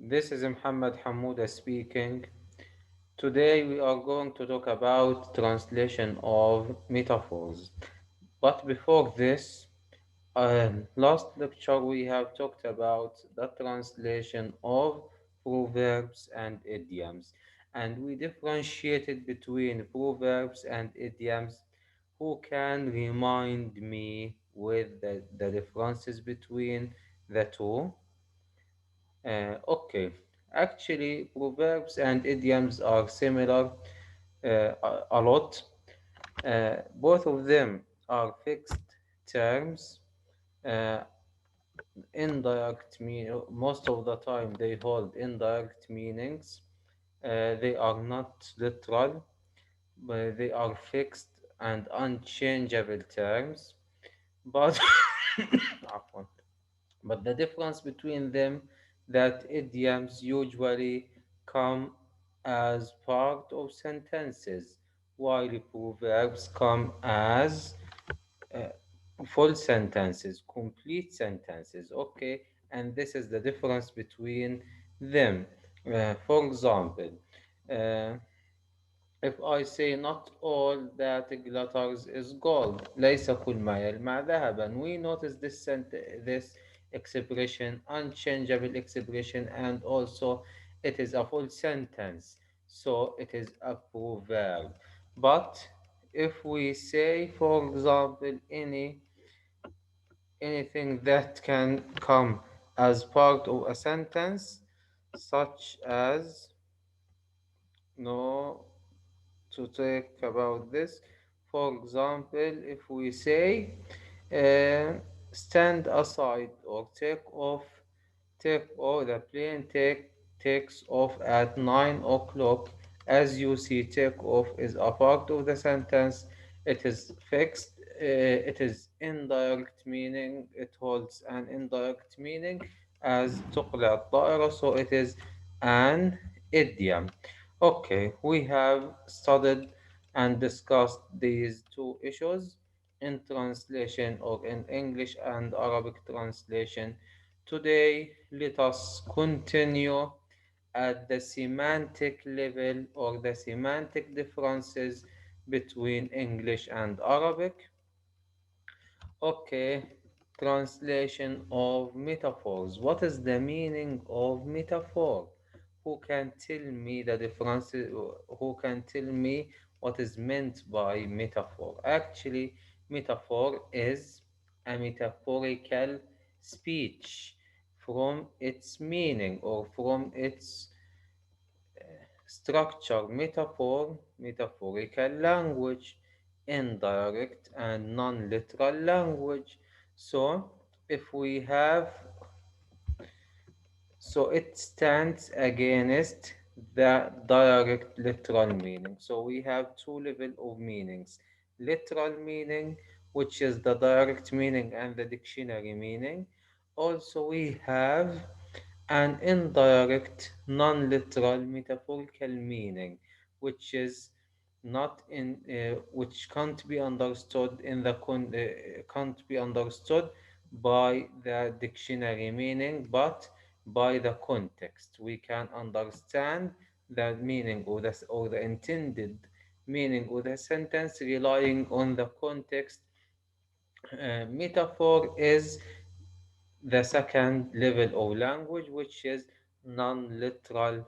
This is محمد حمودة speaking. Today we are going to talk about translation of metaphors. But before this, last lecture we have talked about the translation of proverbs and idioms, and we differentiated between proverbs and idioms. Who can remind me with the differences between the two? Okay, actually, proverbs and idioms are similar a lot. Both of them are fixed terms, uh, indirect mean. Most of the time, they hold indirect meanings. They are not literal, but they are fixed and unchangeable terms. But عفواً. But the difference between them that idioms usually come as part of sentences, while proverbs come as uh, full sentences, complete sentences. Okay, and this is the difference between them. For example, uh, if I say not all that glitters is gold, ليس كل ما يلمع ذهبا. We notice this expression, unchangeable expression, and also it is a full sentence, so it is a proverb. But if we say, for example, anything that can come as part of a sentence, such as no to talk about this. For example, if we say stand aside or the plane takes off at 9 o'clock. As you see, take off is a part of the sentence. It is fixed. It is indirect meaning. It holds an indirect meaning as تقلع الطائرة. So it is an idiom. Okay, we have studied and discussed these two issues in translation or in English and Arabic translation. Today, let us continue at the semantic level or the semantic differences between English and Arabic. Okay, translation of metaphors. What is the meaning of metaphor? Who can tell me the differences? Who can tell me what is meant by metaphor? Actually, metaphor is a metaphorical speech from its meaning or from its structure, metaphorical language, indirect and non-literal language. So if we have, so it stands against the direct literal meaning. So we have two level of meanings. Literal meaning, which is the direct meaning and the dictionary meaning. Also we have an indirect, non-literal, metaphorical meaning, which is not in, which can't be understood can't be understood by the dictionary meaning, but by the context. We can understand the meaning or the intended meaning of the sentence relying on the context. Metaphor is the second level of language, which is non-literal,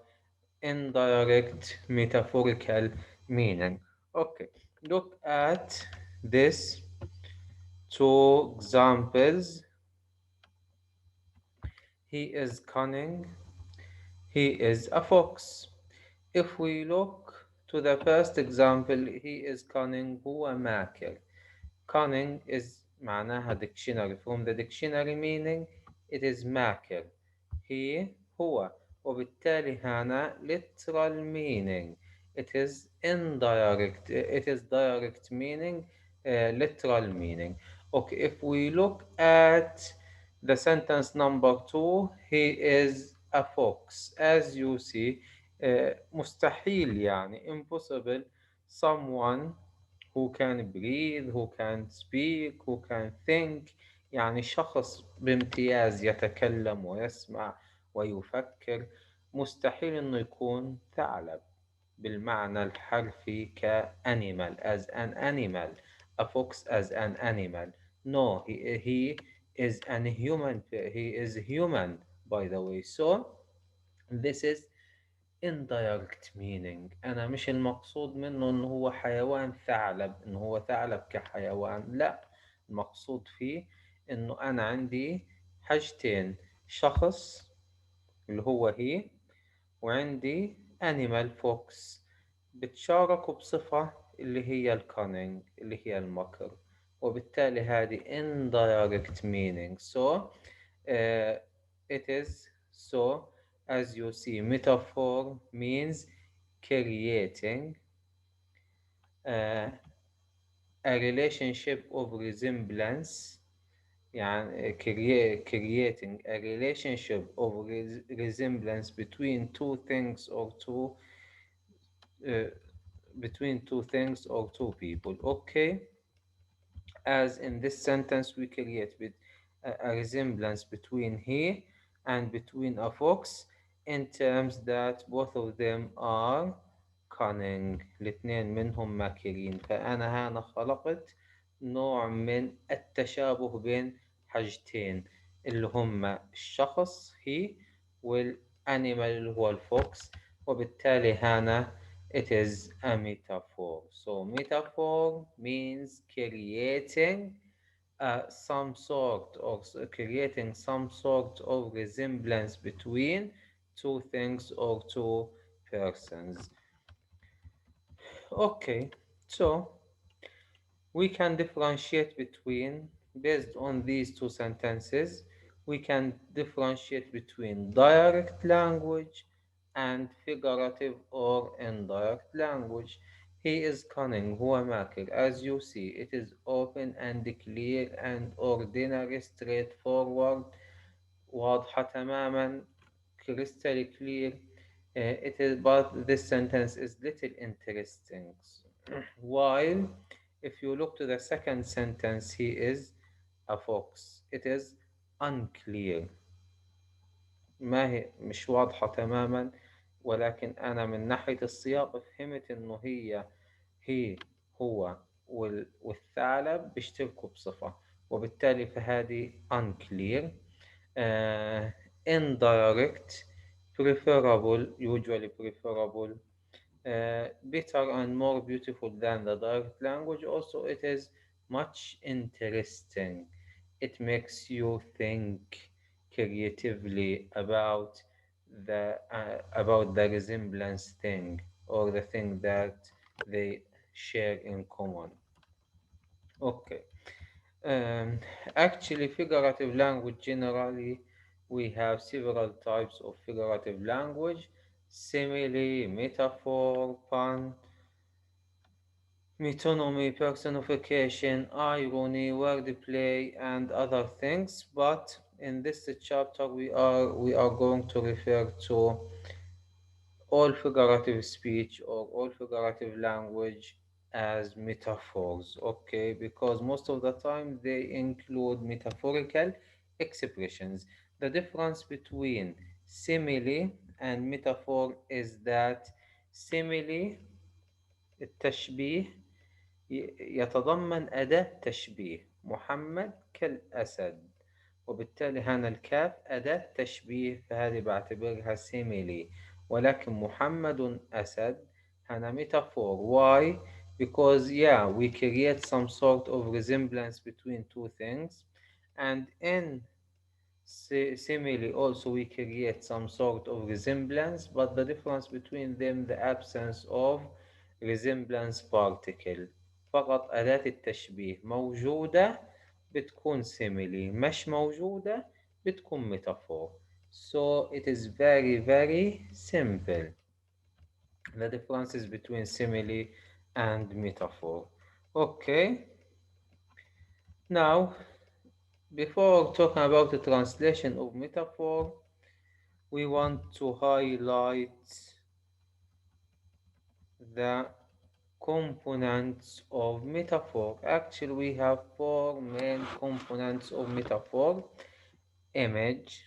indirect, metaphorical meaning. Okay, look at this two examples. He is cunning, he is a fox. If we look to the first example, he is cunning هو ماكر. Cunning is معناها dictionary. From the dictionary meaning, it is ماكر. He هو. وبالتالي هنا literal meaning. It is indirect. It is direct meaning, literal meaning. Okay, if we look at the sentence number two, he is a fox. As you see, مستحيل يعني impossible someone who can breathe, who can speak, who can think. يعني شخص بامتياز يتكلم ويسمع ويفكر، مستحيل إنه يكون ثعلب بالمعنى الحرفي كأنيمال as an animal, a fox as an animal. No, he is an human. He is human, by the way. So this is indirect meaning. أنا مش المقصود منه إنه هو حيوان ثعلب، إنه هو ثعلب كحيوان، لا. المقصود فيه إنه أنا عندي حاجتين: شخص اللي هو هي، وعندي animal fox، بتشاركوا بصفة اللي هي الكونينج، اللي هي المكر، وبالتالي هذه indirect meaning. So it is so, as you see, metaphor means creating uh, a relationship of resemblance. يعني creating a relationship of resemblance between two things or uh, two people. Okay, as in this sentence we create with a resemblance between he and between a fox in terms that both of them are cunning. الاثنين منهم ماكرين. فأنا هنا خلقت نوع من التشابه بين حاجتين اللي هما الشخص هي والانيمال اللي هو الفوكس، وبالتالي هنا it is a metaphor. So metaphor means creating creating some sort of resemblance between two things or two persons. Okay, so we can differentiate between, based on these two sentences, we can differentiate between direct language and figurative or indirect language. He is cunning, هو ماكر. As you see, it is open and clear and ordinary, straightforward، واضحة تماما، crystal clear. It is, but this sentence is little interesting. While if you look to the second sentence, he is a fox. It is unclear. ما هي مش واضحة تماما، ولكن أنا من ناحية السياق فهمت إنه هي هو والثعلب بيشتركوا بصفة، وبالتالي فهذه unclear. Indirect، preferable، usually preferable، better and more beautiful than the direct language. Also, it is much interesting. It makes you think creatively about the resemblance thing or the thing that they share in common. Okay. Um, Actually, figurative language generally, we have several types of figurative language: simile, metaphor, pun, metonymy, personification, irony, wordplay, and other things. But in this chapter, we are going to refer to all figurative speech or all figurative language as metaphors, okay? Because most of the time they include metaphorical expressions. The difference between simile and metaphor is that simile التشبيه يتضمن أداة تشبيه. محمد كالأسد، وبالتالي هنا الكاف أداة تشبيه، فهذه بعتبرها سيميلي. ولكن محمد أسد هنا metaphor. Why? Because yeah, we create some sort of resemblance between two things, and in simile also we create some sort of resemblance, but the difference between them the absence of resemblance particle. فقط أداة التشبيه موجودة بتكون simile، مش موجودة بتكون metaphor. So it is very very simple, the differences between simile and metaphor. Okay, now before talking about the translation of metaphor, we want to highlight the components of metaphor. Actually, we have four main components of metaphor: image,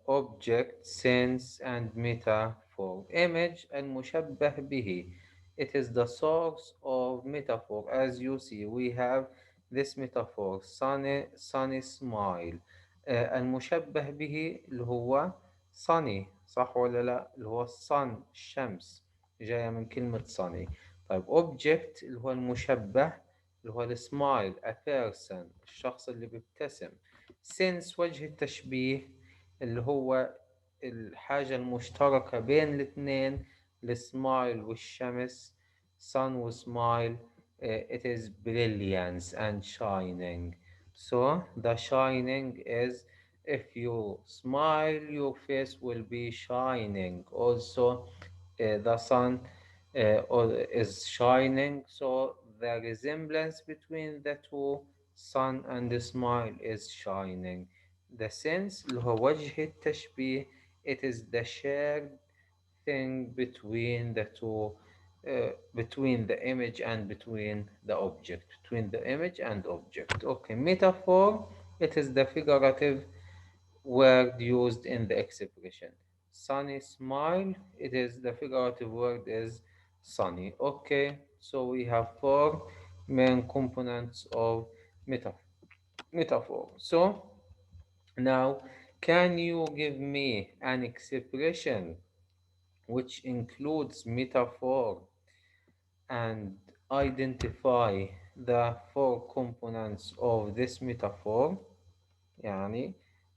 object, sense, and metaphor. Image المشبه به. It is the source of metaphor. As you see, we have this metaphor, sunny smile. المشبه به اللي هو sunny، صح ولا لا؟ اللي هو sun، الشمس، جاية من كلمة sunny. طيب object اللي هو المشبه، اللي هو السمايل، a person، الشخص اللي بيبتسم. sense وجه التشبيه، اللي هو الحاجة المشتركة بين الاثنين، السمايل والشمس، sun وسمايل. It is brilliance and shining. So the shining is, if you smile, your face will be shining. Also, the sun is shining. So the resemblance between the two, sun and the smile, is shining. The sense اللي هو وجه التشبيه. It is the shared thing between the two, between the image and between the object, between the image and object. Okay, metaphor, it is the figurative word used in the expression. Sunny smile, it is the figurative word is sunny. Okay, so we have four main components of metaphor. So now, can you give me an expression which includes metaphor and identify the four components of this metaphor؟ يعني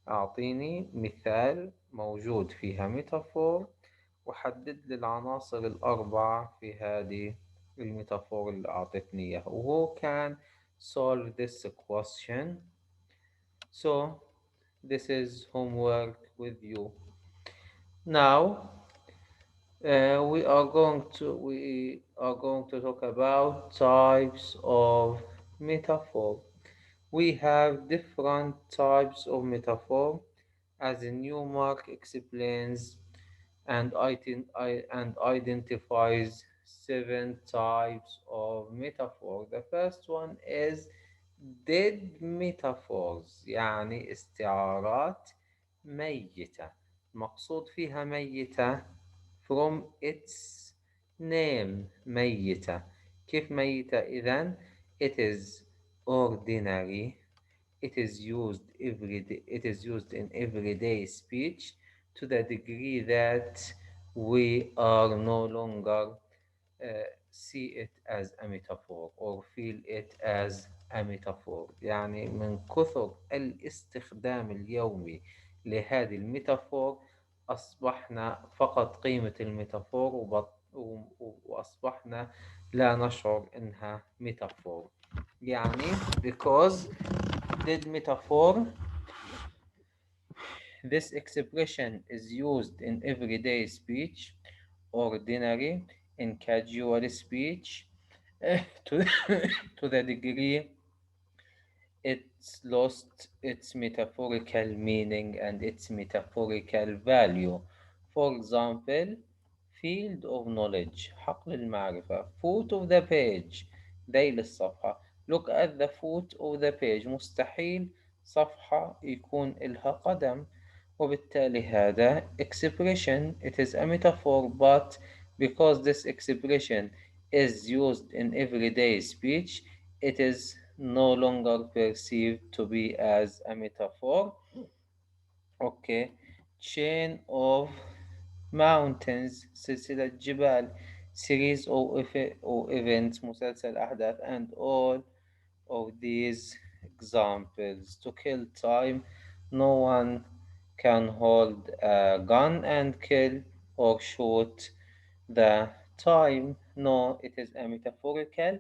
أعطيني مثال موجود فيها ميتافور، وحدد لي العناصر الأربعة في هذه الميتافور اللي أعطتني إياها. وهو كان solve this question. So this is homework with you. Now we are going to talk about types of metaphor. We have different types of metaphor, as the new mark explains and identifies seven types of metaphor. The first one is dead metaphors، يعني استعارات ميتة. مقصود فيها ميتة from its name، ميتة. كيف ميتة إذن؟ It is ordinary. It is used in everyday speech to the degree that we are no longer see it as a metaphor or feel it as a metaphor. يعني من كثر الاستخدام اليومي لهذه الميتافور، أصبحنا فقط قيمة الميتافور وأصبحنا لا نشعر إنها ميتافور. يعني because dead metaphor, this expression is used in everyday speech, ordinary, in casual speech, to, to the degree it's lost its metaphorical meaning and its metaphorical value. For example, field of knowledge، حقل المعرفة. foot of the page، ذيل الصفحة. look at the foot of the page، مستحيل صفحة يكون إلها قدم. وبالتالي هذا expression it is a metaphor, but because this expression is used in everyday speech, it is no longer perceived to be as a metaphor. Okay, chain of mountains، سلسلة جبال. series of events، مسلسل أحداث. and all of these examples. To kill time, no one can hold a gun and kill or shoot the time. No, it is a metaphorical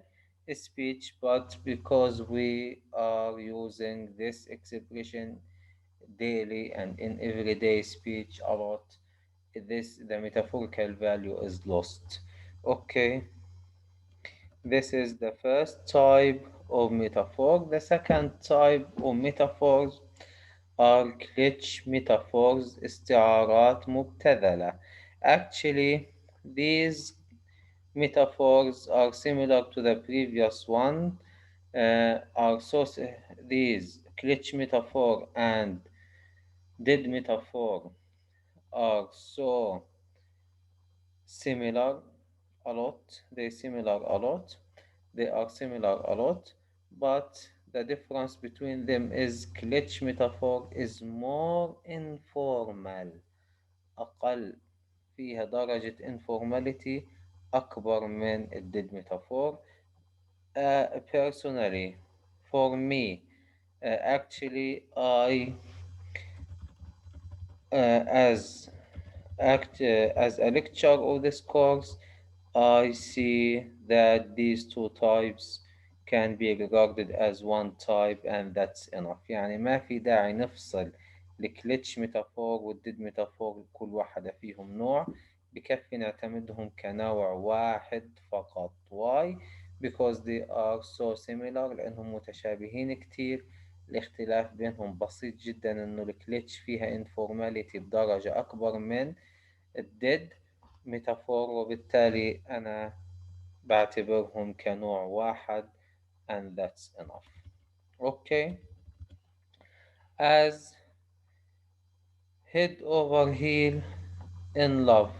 speech, but because we are using this expression daily and in everyday speech a lot, this the metaphorical value is lost. Okay, this is the first type of metaphor. The second type of metaphors are glitch metaphors، استعارات مبتذلة. Actually, these metaphors are similar to the previous one. These glitch metaphor and Did metaphor are so similar a lot. They are similar a lot, but the difference between them is glitch metaphor is more informal. أقل فيها درجة informality أكبر من الديد metaphor. Personally, for me, actually, as as a lecturer of this course, I see that these two types can be regarded as one type and that's enough. يعني ما في داعي نفصل الكليتش ميتافور والديد ميتافور، كل واحدة فيهم نوع، بكفي نعتمدهم كنوع واحد فقط. Why? Because they are so similar، لأنهم متشابهين كتير. الاختلاف بينهم بسيط جدا، إنه الكليتش فيها informality بدرجة أكبر من الديد ميتافور، وبالتالي أنا بعتبرهم كنوع واحد and that's enough. Okay. As head over heel in love،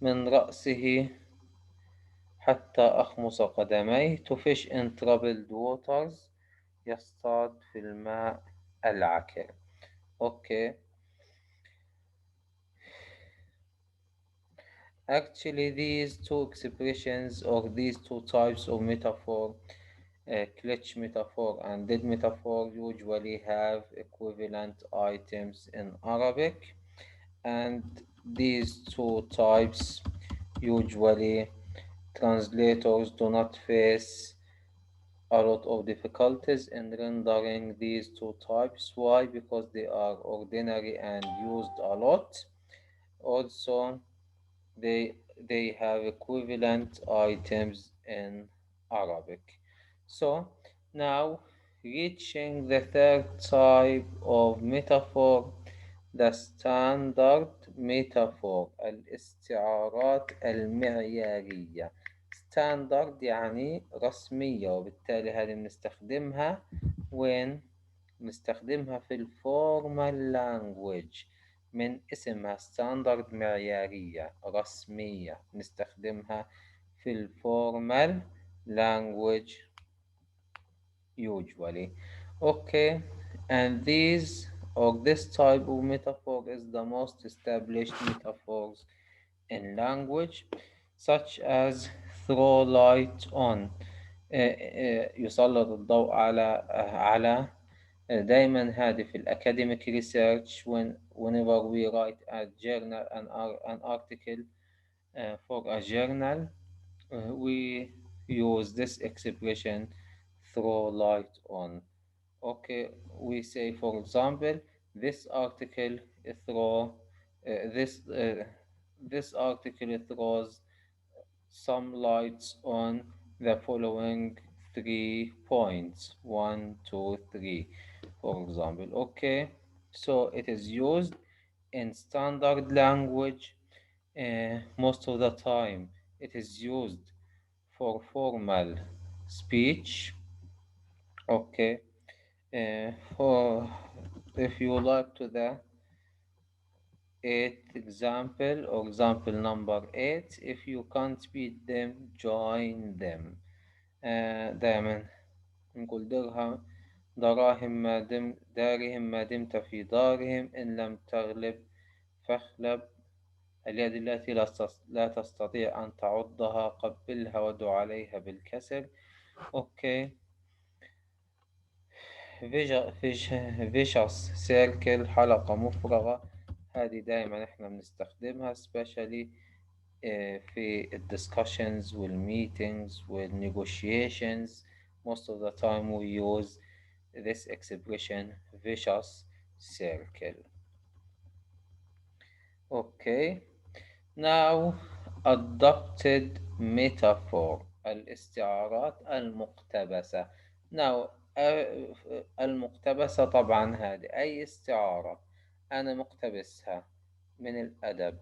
من رأسه حتى أخمص قدميه. To fish in troubled waters، يصطاد في الماء العكر. Okay. Actually, these two expressions or these two types of metaphor, clutch metaphor and dead metaphor, usually have equivalent items in Arabic, and these two types usually translators do not face a lot of difficulties in rendering these two types. Why? Because they are ordinary and used a lot. Also, they they have equivalent items in Arabic. So now, reaching the third type of metaphor, the standard metaphor، الاستعارات المعيارية. standard يعني رسمية، وبالتالي هذه بنستخدمها وين؟ نستخدمها في الفورمال لانجويج، من اسمها ستاندرد معيارية رسمية، نستخدمها في الفورمال language usually. Okay, and these or this type of metaphor is the most established metaphors in language, such as throw light on، يسلط الضوء على دايما هذه في الأكاديميك ريسيرش. whenever we write a journal an article for a journal, we use this expression throw light on. Okay, we say for example, this article throw this this article throws some lights on the following 3 points: one, two, three, for example. Okay, so it is used in standard language most of the time. It is used for formal speech. Okay, for if you like to the eighth example or example number 8, if you can't beat them join them. دائما نقول دراهم ما دمت في دارهم، إن لم تغلب فاخلب. اليد التي لا تستطيع أن تعضها قبلها ودع عليها بالكسر. أوكي. vicious circle، حلقة مفرغة، هذه دائما احنا بنستخدمها especially في discussions meetings negotiations. most of the time we use this expression vicious circle. Okay. Now, adopted metaphor، الاستعارات المقتبسة. Now, المقتبسة طبعا هذه أي استعارة أنا مقتبسها من الأدب،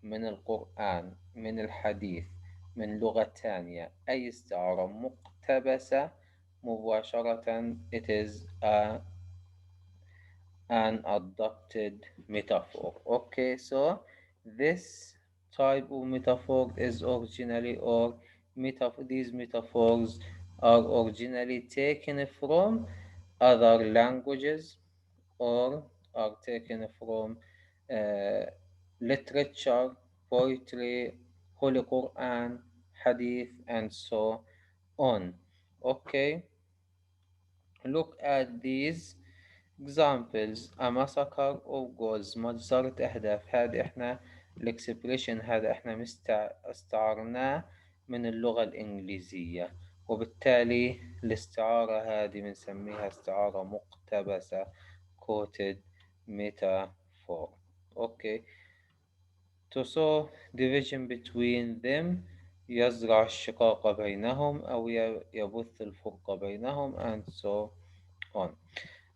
من القرآن، من الحديث، من لغة تانية. أي استعارة مقتبسة مباشرة it is a an adopted metaphor. Okay, so this type of metaphor is originally or these metaphors are originally taken from other languages or are taken from uh, literature, poetry, Holy Quran, Hadith, and so on. Okay, look at these examples. A massacre of goals، مجزرة أهداف. هذا إحنا الإكسبريشن هذا إحنا استعرناه من اللغة الإنجليزية، وبالتالي الاستعارة هذه بنسميها استعارة مقتبسة quoted metaphor. أوكي، to sow division between them، يزرع الشقاق بينهم أو يبث الفرقة بينهم and so on.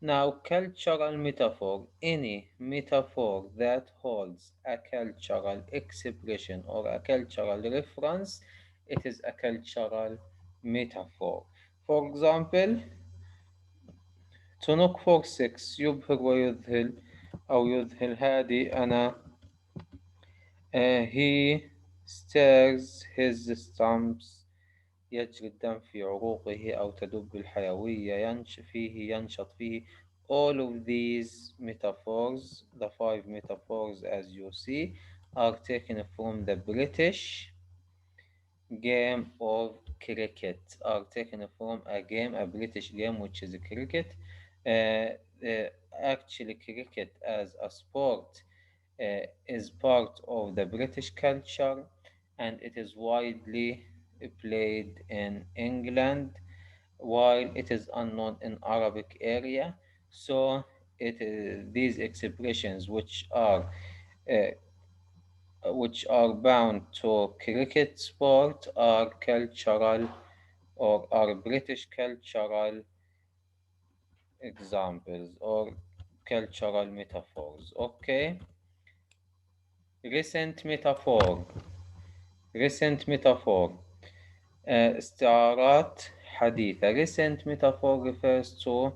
Now, cultural metaphor. Any metaphor that holds a cultural expression or a cultural reference, it is a cultural metaphor. For example, to knock for six يبهر ويذهل أو يذهل. هذه أنا he stirs his stumps، يجري الدم في عروقه أو تدب الحيوية، ينشط فيه. All of these metaphors, the five metaphors as you see, are taken from the British game of cricket, are taken from a British game which is cricket. Uh, Actually, cricket as a sport is part of the British culture and it is widely played in England while it is unknown in Arabic area. So these expressions uh, which are bound to cricket sport are cultural or are British cultural examples or cultural metaphors. Okay, recent metaphor. Recent metaphor. استعارات حديثة. Recent metaphor refers to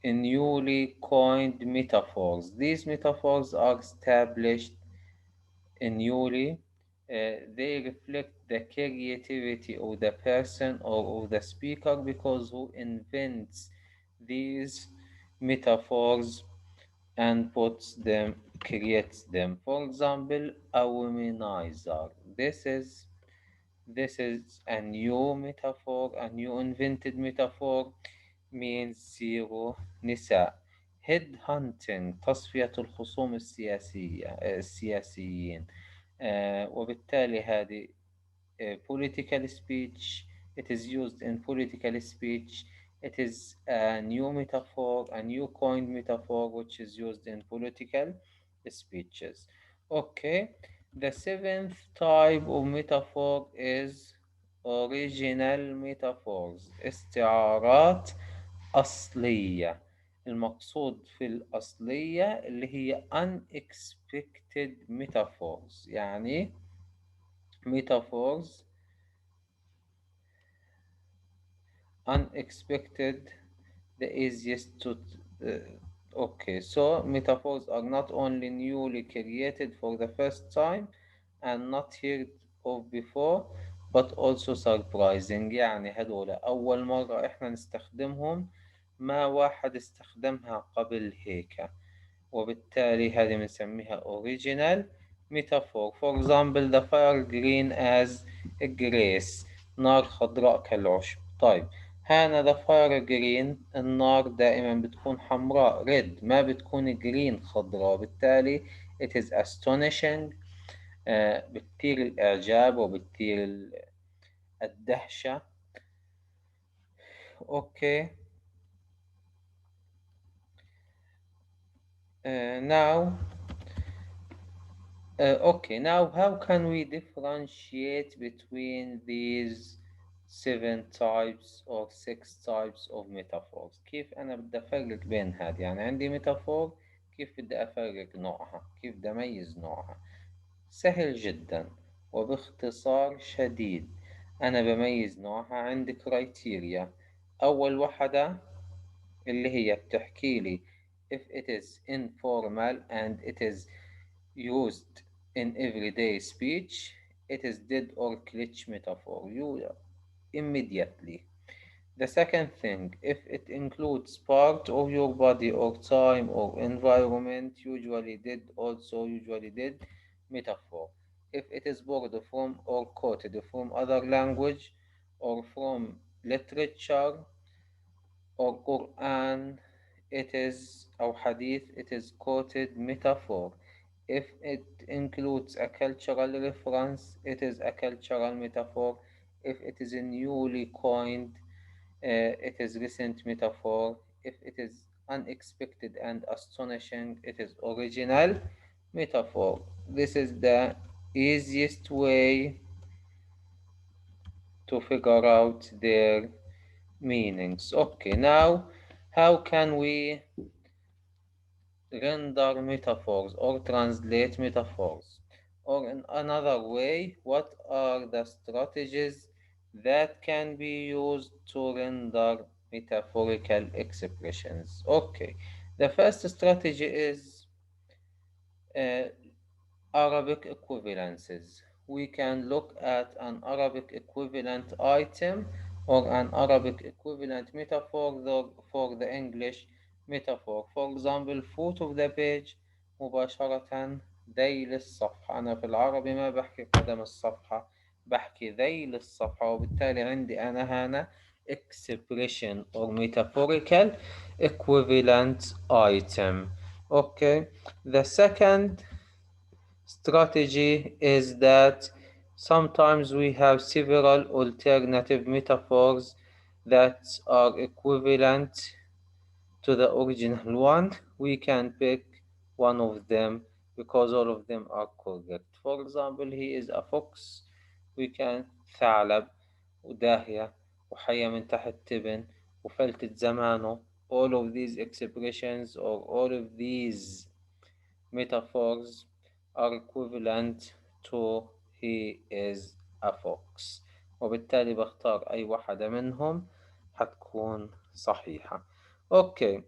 newly coined metaphors. These metaphors are established newly. They reflect the creativity of the person or of the speaker because who invents these metaphors and creates them. For example, a womanizer. This is a new metaphor, a new invented metaphor means zero نساء. head hunting تصفية الخصوم السياسيين. وبالتالي هذه political speech. It is used in political speech. It is a new metaphor, a new coined metaphor which is used in political speeches. Okay, the seventh type of metaphor is original metaphors. استعارات أصلية. المقصود في الأصلية اللي هي unexpected metaphors، يعني metaphors unexpected, the easiest to okay, so metaphors are not only newly created for the first time and not heard of before but also surprising. يعني هدول أول مرة إحنا نستخدمهم، ما واحد استخدمها قبل هيك، وبالتالي هذه بنسميها original metaphor. For example, the fire green as grace، نار خضراء كالعشب. طيب، هنا the fire green، النار دائما بتكون حمراء red، ما بتكون green خضراء، بالتالي it is astonishing، بتثير الإعجاب وبتثير الدهشة. أوكي، now okay, now how can we differentiate between these seven types or six types of metaphors؟ كيف أنا بدي أفرق بين هذه؟ يعني عندي ميتافور، كيف بدي أفرق نوعها؟ كيف بدي أميز نوعها؟ سهل جدا وباختصار شديد. أنا بميز نوعها عندي كرايتيريا. أول وحدة اللي هي بتحكي لي If it is informal and it is used in everyday speech, it is dead or glitch metaphor. You immediately. The second thing, if it includes part of your body or time or environment, usually did metaphor. If it is borrowed from or quoted from other language or from literature or Quran, it is or hadith, it is quoted metaphor. If it includes a cultural reference, it is a cultural metaphor. If it is a newly coined, it is recent metaphor. If it is unexpected and astonishing, it is original metaphor. This is the easiest way to figure out their meanings. Okay, now how can we render metaphors or translate metaphors? Or in another way, what are the strategies that can be used to render metaphorical expressions? Okay, the first strategy is uh, Arabic equivalences. We can look at an Arabic equivalent item or an Arabic equivalent metaphor for the English metaphor. For example, foot of the page مباشرة ذيل الصفحة. أنا في العربي ما بحكي قدم الصفحة، بحكي ذيل الصفحة، وبالتالي عندي أنا هنا expression or metaphorical equivalent item. Okay, the second strategy is that sometimes we have several alternative metaphors that are equivalent to the original one. We can pick one of them because all of them are correct. For example, he is a fox. We can ثعلب وداهية وحية من تحت تبن وفلتة زمانه. All of these expressions or all of these metaphors are equivalent to he is a fox. وبالتالي بختار أي واحدة منهم حتكون صحيحة. Okay,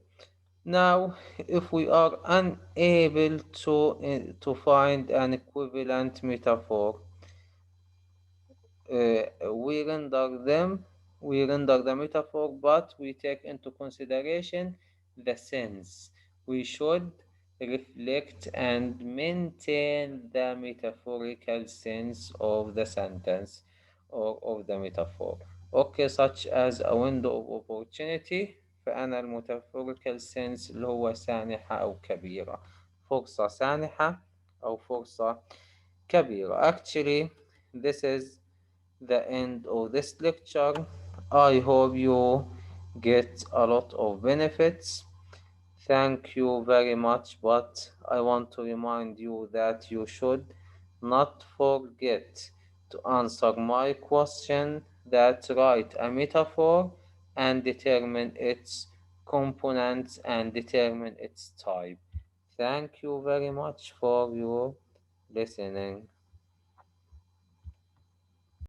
now if we are unable to find an equivalent metaphor, we render them, we render the metaphor, but we take into consideration the sense. We should reflect and maintain the metaphorical sense of the sentence or of the metaphor. Okay, such as a window of opportunity. فأنا المetaphorical sense اللي هو سانحة أو كبيرة، فرصة سانحة أو فرصة كبيرة. Actually, this is the end of this lecture. I hope you get a lot of benefits. Thank you very much, but I want to remind you that you should not forget to answer my question that write a metaphor and determine its components and determine its type. Thank you very much for your listening.